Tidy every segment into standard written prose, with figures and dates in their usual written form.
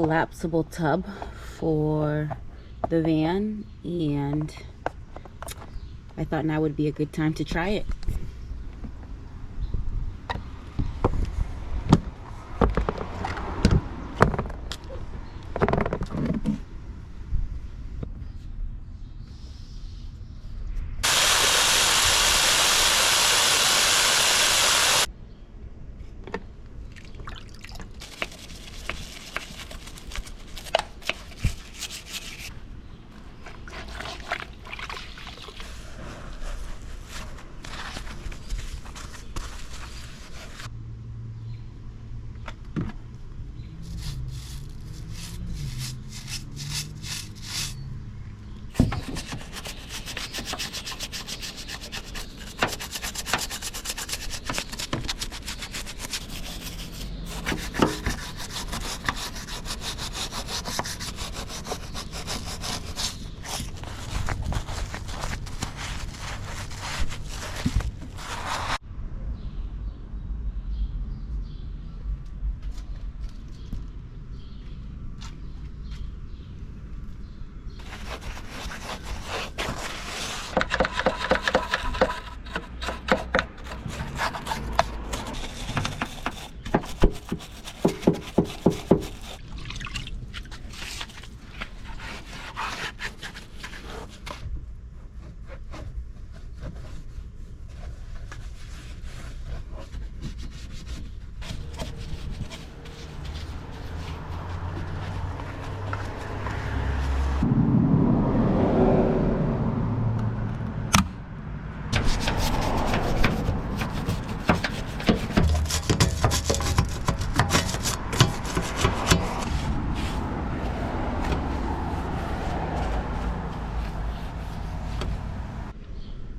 collapsible tub for the van, and I thought now would be a good time to try it.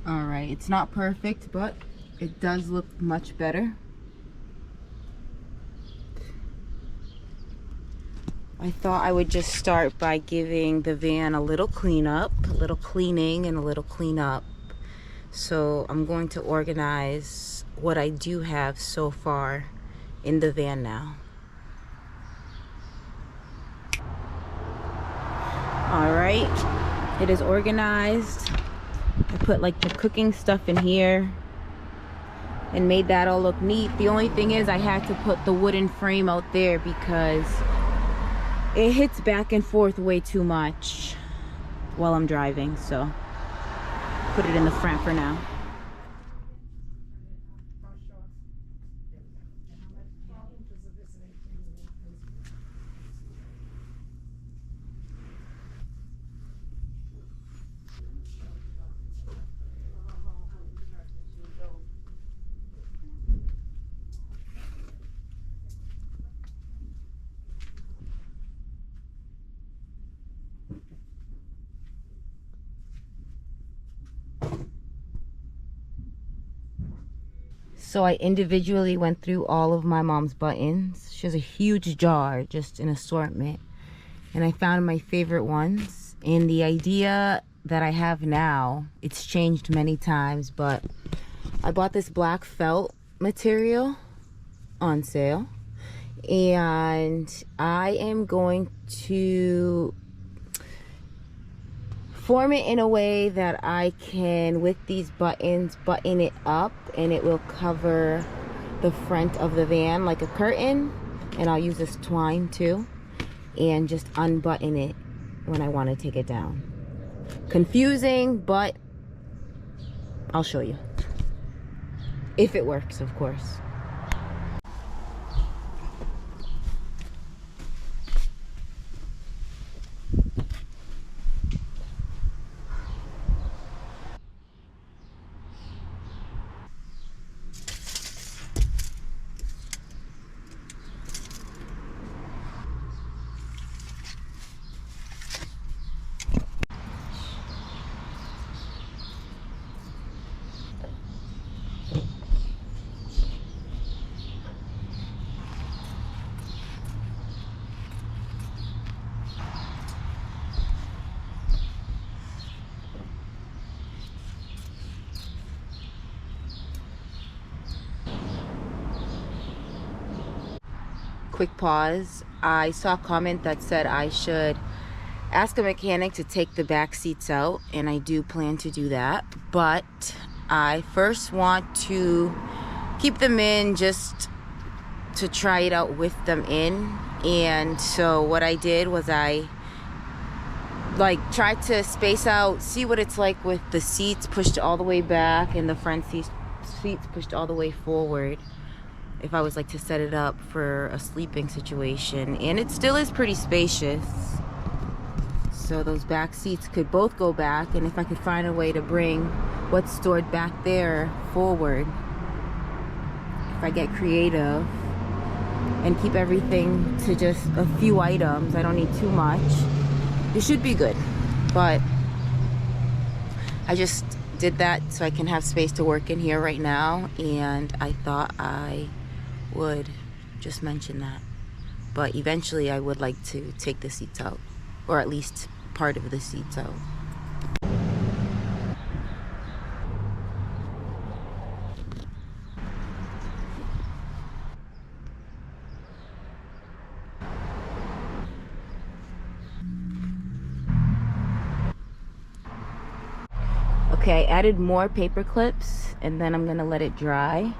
Alright, it's not perfect, but it does look much better. I thought I would just start by giving the van a little cleanup, a little cleaning and a little cleanup. So I'm going to organize what I do have so far in the van now. Alright, it is organized. I put like the cooking stuff in here and made that all look neat. The only thing is I had to put the wooden frame out there because it hits back and forth way too much while I'm driving, so put it in the front for now. So I individually went through all of my mom's buttons. She has a huge jar, just an assortment. And I found my favorite ones. And the idea that I have now, it's changed many times, but I bought this black felt material on sale. And I am going to form it in a way that I can, with these buttons, button it up and it will cover the front of the van like a curtain. And I'll use this twine too and just unbutton it when I want to take it down. Confusing, but I'll show you. If it works, of course. Quick pause. I saw a comment that said I should ask a mechanic to take the back seats out, and I do plan to do that. But I first want to keep them in just to try it out with them in. And so what I did was I tried to space out, see what it's like with the seats pushed all the way back and the front seats pushed all the way forward, if I was to set it up for a sleeping situation. And it still is pretty spacious, so those back seats could both go back, and if I could find a way to bring what's stored back there forward, if I get creative and keep everything to just a few items, I don't need too much, it should be good. But I just did that so I can have space to work in here right now, and I thought I would just mention that. But eventually I would like to take the seats out, or at least part of the seats out. Okay, I added more paper clips, and then I'm gonna let it dry.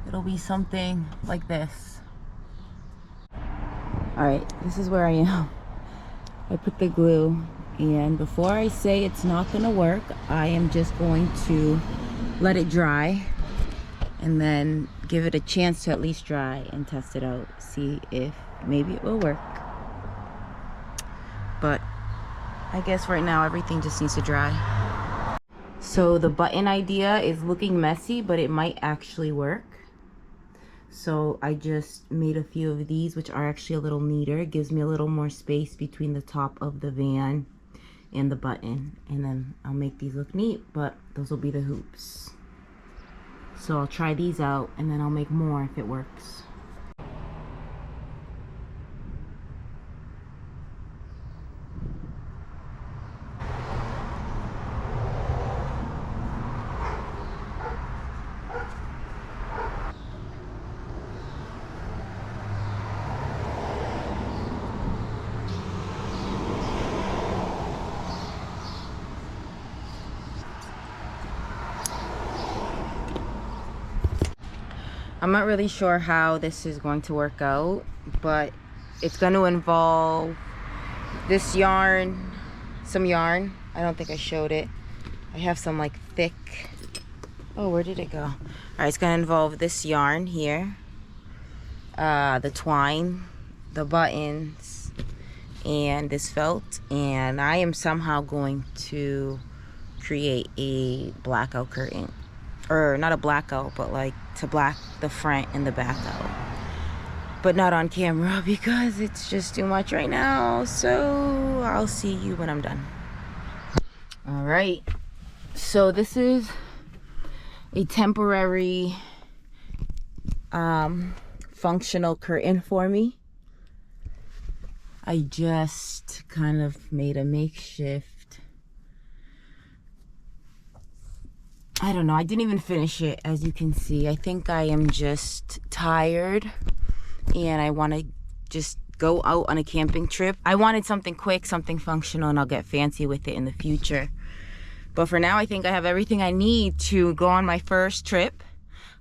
It'll be something like this. Alright, this is where I am. I put the glue, and before I say it's not gonna work, I am just going to let it dry and then give it a chance to at least dry and test it out, see if maybe it will work. But I guess right now everything just needs to dry. So the button idea is looking messy, but it might actually work. So I just made a few of these, which are actually a little neater. It gives me a little more space between the top of the van and the button. And then I'll make these look neat, but those will be the hoops. So I'll try these out, and then I'll make more if it works. I'm not really sure how this is going to work out, but it's going to involve this yarn, some yarn. I don't think I showed it. I have some thick, oh, where did it go? All right, it's going to involve this yarn here, the twine, the buttons, and this felt. And I am somehow going to create a blackout curtain, or not a blackout, but to black the front and the back out, but not on camera because it's just too much right now. So I'll see you when I'm done. All right, so this is a temporary functional curtain for me. I just kind of made a makeshift, I don't know, I didn't even finish it, as you can see. I think I am just tired and I want to just go out on a camping trip. I wanted something quick, something functional, and I'll get fancy with it in the future. But for now, I think I have everything I need to go on my first trip.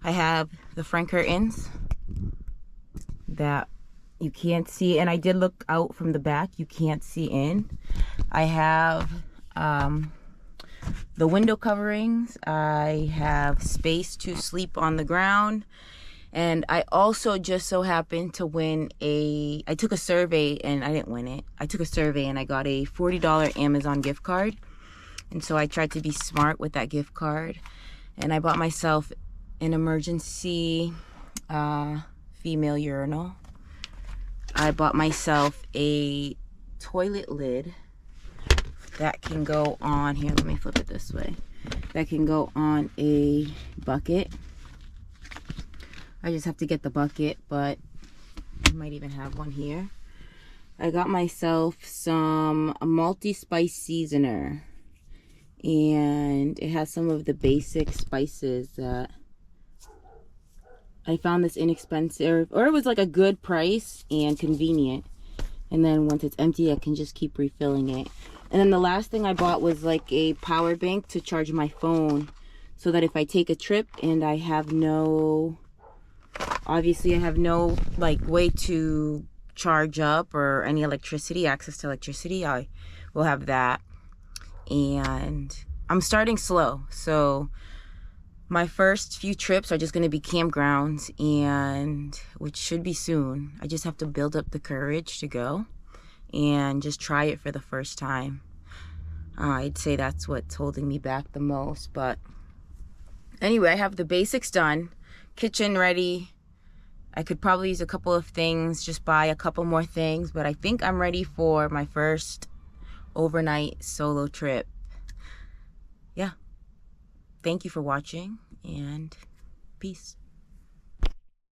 I have the front curtains that you can't see, and I did look out from the back, you can't see in. I have the window coverings. I have space to sleep on the ground. And I also just so happened to win I took a survey, and I didn't win it. I took a survey and I got a $40 Amazon gift card. And so I tried to be smart with that gift card. And I bought myself an emergency female urinal. I bought myself a toilet lid that can go on here. Let me flip it this way. that can go on a bucket. I just have to get the bucket, but I might even have one here. I got myself a multi-spice seasoner, and it has some of the basic spices that I found this inexpensive, or it was like a good price and convenient. And then once it's empty, I can just keep refilling it. And then the last thing I bought was like a power bank to charge my phone, so that if I take a trip and I have no, obviously I have no like way to charge up or any electricity, access to electricity, I will have that. And I'm starting slow, so my first few trips are just going to be campgrounds, and which should be soon. I just have to build up the courage to go and just try it for the first time. I'd say that's what's holding me back the most. But anyway, I have the basics done, kitchen ready. I could probably use a couple of things, just buy a couple more things, but I think I'm ready for my first overnight solo trip. Yeah. Thank you for watching, and peace.